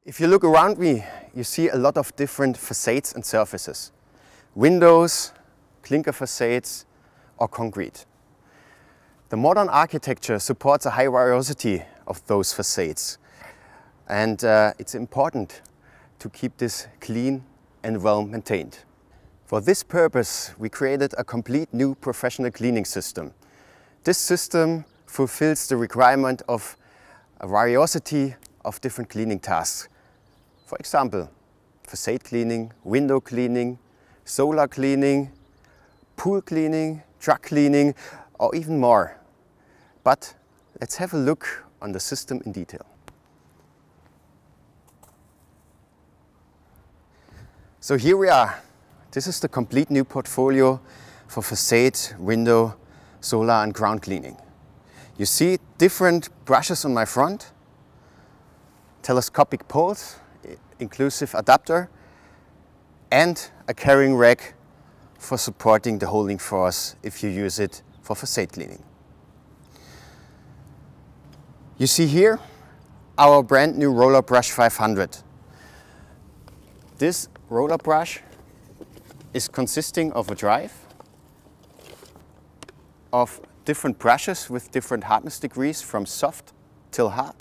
If you look around me, you see a lot of different facades and surfaces. Windows, clinker facades or concrete. The modern architecture supports a high variety of those facades. And it's important to keep this clean and well maintained. For this purpose, we created a complete new professional cleaning system. This system fulfills the requirement of a variety of different cleaning tasks. For example, facade cleaning, window cleaning, solar cleaning, pool cleaning, truck cleaning, or even more. But let's have a look on the system in detail. So here we are. This is the complete new portfolio for facade, window, solar and ground cleaning. You see different brushes on my front, telescopic poles, inclusive adapter, and a carrying rack for supporting the holding force if you use it for facade cleaning. You see here our brand new roller brush 500. This roller brush is consisting of a drive of different brushes with different hardness degrees from soft till hard,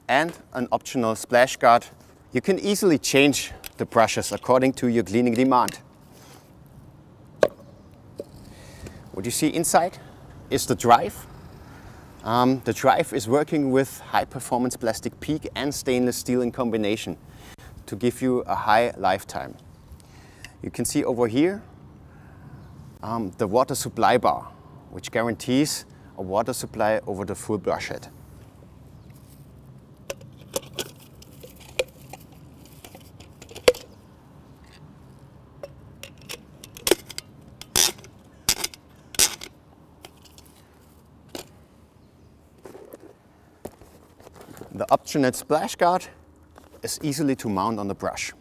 and an optional splash guard. You can easily change the brushes according to your cleaning demand. What you see inside is the drive. The drive is working with high performance plastic PEEK and stainless steel in combination to give you a high lifetime. You can see over here the water supply bar, which guarantees a water supply over the full brush head. The optional splash guard is easily to mount on the brush.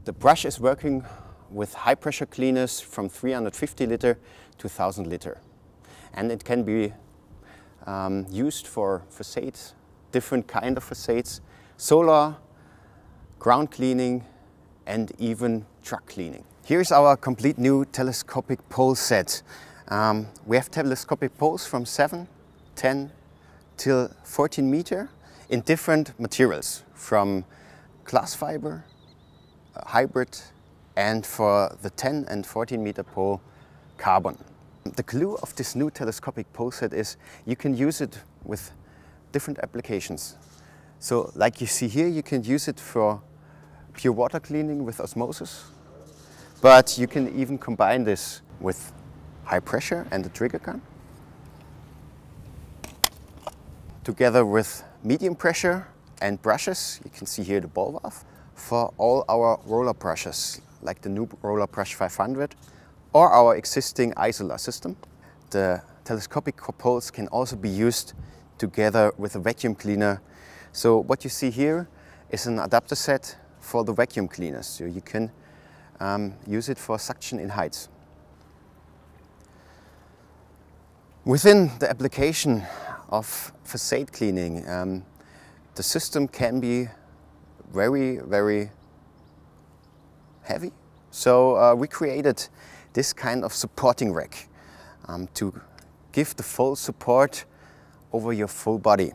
The brush is working with high pressure cleaners from 350 liter to 1000 liter. And it can be used for facades, different kind of facades, solar, ground cleaning and even truck cleaning. Here's our complete new telescopic pole set. We have telescopic poles from 7, 10 till 14 meter in different materials, from glass fiber, hybrid, and for the 10 and 14 meter pole, carbon. The clue of this new telescopic pole set is you can use it with different applications. So like you see here, you can use it for pure water cleaning with osmosis, but you can even combine this with high pressure and the trigger gun, together with medium pressure and brushes. You can see here the ball valve for all our roller brushes, like the new roller brush 500 or our existing isolar system. The telescopic poles can also be used together with a vacuum cleaner. So what you see here is an adapter set for the vacuum cleaners, so you can use it for suction in heights. Within the application of facade cleaning, the system can be very, very heavy. So we created this kind of supporting rack to give the full support over your full body.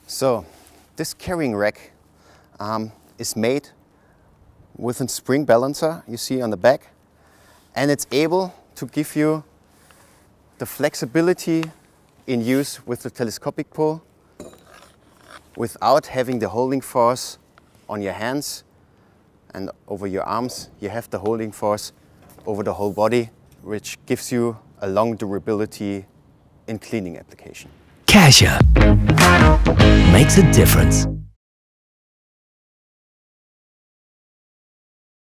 So this carrying rack is made with a spring balancer you see on the back, and it's able to give you the flexibility in use with the telescopic pole without having the holding force on your hands and over your arms. You have the holding force over the whole body, which gives you a long durability in cleaning application. Kasha makes a difference.